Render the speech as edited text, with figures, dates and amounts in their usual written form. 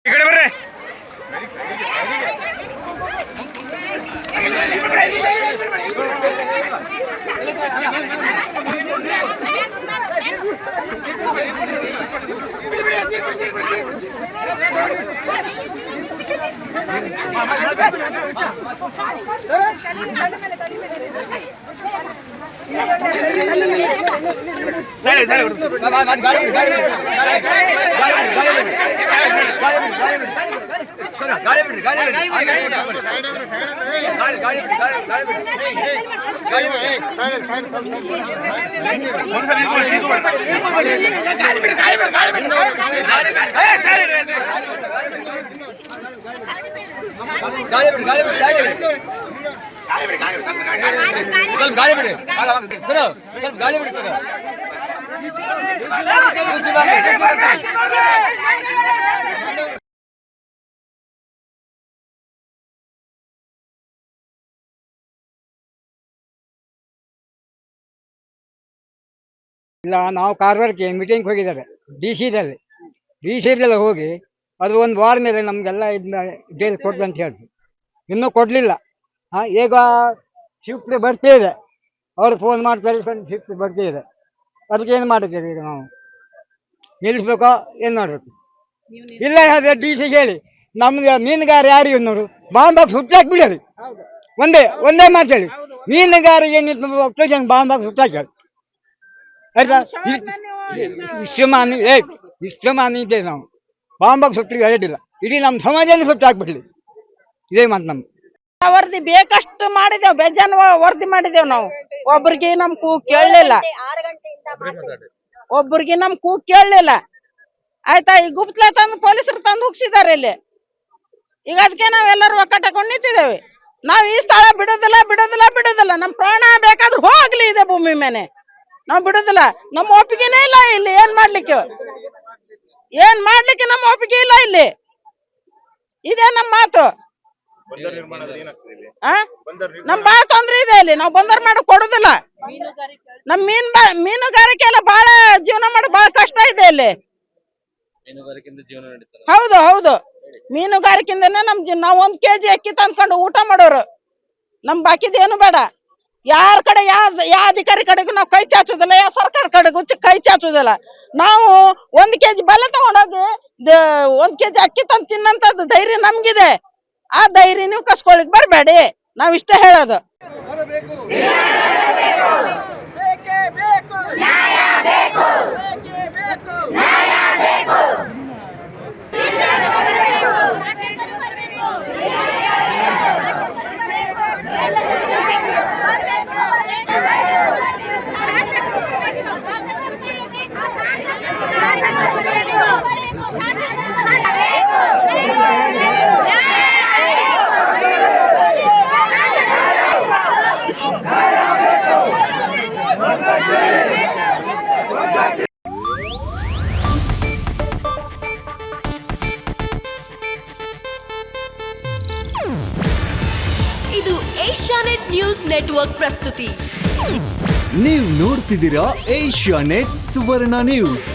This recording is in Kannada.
ಈ ಕಡೆ ಬರ್ರಿ. ಇಲ್ಲ, ನಾವು ಕಾರವಾರಕ್ಕೆ ಮೀಟಿಂಗ್ ಹೋಗಿದ್ದಾರೆ ಡಿ ಸಿದೆಲ್ಲ ಹೋಗಿ ಅದು ಒಂದು ವಾರ ಮೇಲೆ ನಮಗೆಲ್ಲ ಇದನ್ನ ಡೇಲ್ ಕೊಡ್ಲಿ ಅಂತ ಹೇಳಿದ್ರು. ಇನ್ನೂ ಕೊಡಲಿಲ್ಲ. ಈಗ ಶಿಫ್ಟ್ ಬರ್ತಾ ಇದೆ, ಅವ್ರು ಫೋನ್ ಮಾಡ್ತಾರೆ, ಶಿಫ್ಟ್ ಬರ್ತಾ ಇದೆ. ಅದಕ್ಕೆ ಏನು ಮಾಡಿದ್ದೀರಿ ಈಗ ನಾವು ನಿಲ್ಲಿಸ್ಬೇಕೋ ಏನು ಮಾಡಬೇಕು? ಇಲ್ಲ ಅದೇ ಡಿ ಸಿ ಹೇಳಿ ನಮ್ಗೆ ಮೀನುಗಾರ ಯಾರು ಇನ್ನೂರು ಬಾಂಬಾಕ್ಸ್ ಹುಟ್ಟಾಕಿ ಬಿಡರಿ. ಒಂದೇ ಮಾತು ಹೇಳಿ, ಮೀನುಗಾರಿಗೆ ಏನು ಬಾಂಬಾಕ್ಸ್ ಹುಟ್ಟಾಕಿ ಆಯ್ತಾ? ಇಷ್ಟಮಾನಿ ಇದೆ. ನಾವು ಬಾಂಬಾಕ್ಸ್ ಹುಟ್ಟಿಗೆ ಹೇಳಿಲ್ಲ, ಇಡೀ ನಮ್ಮ ಸಮಾಜನ ಹುಟ್ಟಾಕ್ಬಿಡ್ಲಿ. ಇದೇ ಮಾತು ನಮ್ಗೆ. ವರದಿ ಬೇಕಷ್ಟು ಮಾಡಿದೇವ್, ಬೇಜಾನ್ ವರದಿ ಮಾಡಿದೇವ್ ನಾವು. ಒಬ್ರಿಗೆ ನಮ್ ಕೂಗ್ ಕೇಳಲಿಲ್ಲ, ಆಯ್ತಾ? ಈ ಗುಪ್ತಲೆ ತಂದು ಪೊಲೀಸರು ತಂದು ಹುಗ್ಸಿದ್ದಾರೆ ಇಲ್ಲಿ. ಈಗ ಅದಕ್ಕೆ ನಾವೆಲ್ಲರೂ ಒಕ್ಕಟ್ಟಕೊಂಡು ನಿಂತಿದ್ದೇವೆ. ನಾವ್ ಈ ಸ್ಥಳ ಬಿಡೋದಿಲ್ಲ. ನಮ್ ಪ್ರಾಣ ಬೇಕಾದ್ರೂ ಹೋಗ್ಲಿ ಇದೆ ಭೂಮಿ ಮೇಲೆ, ನಾವ್ ಬಿಡೋದಿಲ್ಲ. ನಮ್ಮ ಒಪ್ಪಿಗೆನೇ ಇಲ್ಲ ಇಲ್ಲಿ. ಏನ್ ಮಾಡ್ಲಿಕ್ಕೆ ನಮ್ಮ ಒಪ್ಪಿಗೆ ಇಲ್ಲ ಇಲ್ಲಿ. ಇದೇ ನಮ್ಮ ಮಾತು. ನಮ್ ಬಾಳ ತೊಂದ್ರೆ ಇದೆ ಇಲ್ಲಿ. ನಾವು ಬಂದರ್ ಮಾಡಕ್ ಕೊಡುದಿಲ್ಲ. ನಮ್ ಮೀನುಗಾರಿಕೆ ಎಲ್ಲ ಬಹಳ ಜೀವನ ಮಾಡಕ್ ಬಹಳ ಕಷ್ಟ ಇದೆ ಇಲ್ಲಿ. ಹೌದು, ಮೀನುಗಾರಿಕೆಯಿಂದನೇ ನಾವ್ 1 kg ಅಕ್ಕಿ ತಂದ್ಕೊಂಡು ಊಟ ಮಾಡೋರು. ನಮ್ ಬಾಕಿದೇನು ಬೇಡ. ಯಾರ ಕಡೆ ಯಾವ ಅಧಿಕಾರಿ ಕಡೆಗೂ ನಾವು ಕೈ ಚಾಚುದಿಲ್ಲ, ಯಾವ ಸರ್ಕಾರ ಕಡೆಗೂ ಕೈ ಚಾಚುದಿಲ್ಲ. ನಾವು 1 kg ಬೆಲ್ಲ ತಗೊಂಡೋಗಿ 1 kg ಅಕ್ಕಿ ತಂದು ತಿನ್ನಂತದ್ದು ಧೈರ್ಯ ನಮ್ಗಿದೆ. ಆ ಧೈರ್ಯ ನೀವು ಕಸ್ಕೊಳಿಕ್ ಬರ್ಬೇಡಿ. ನಾವ್ ಇಷ್ಟ ಹೇಳೋದು. ಇದು ಏಷ್ಯಾನೆಟ್ ನ್ಯೂಸ್ ನೆಟ್ವರ್ಕ್ ಪ್ರಸ್ತುತಿ. ನೀವು ನೋಡ್ತಿದ್ದೀರಾ ಏಷ್ಯಾನೆಟ್ ಸುವರ್ಣ ನ್ಯೂಸ್.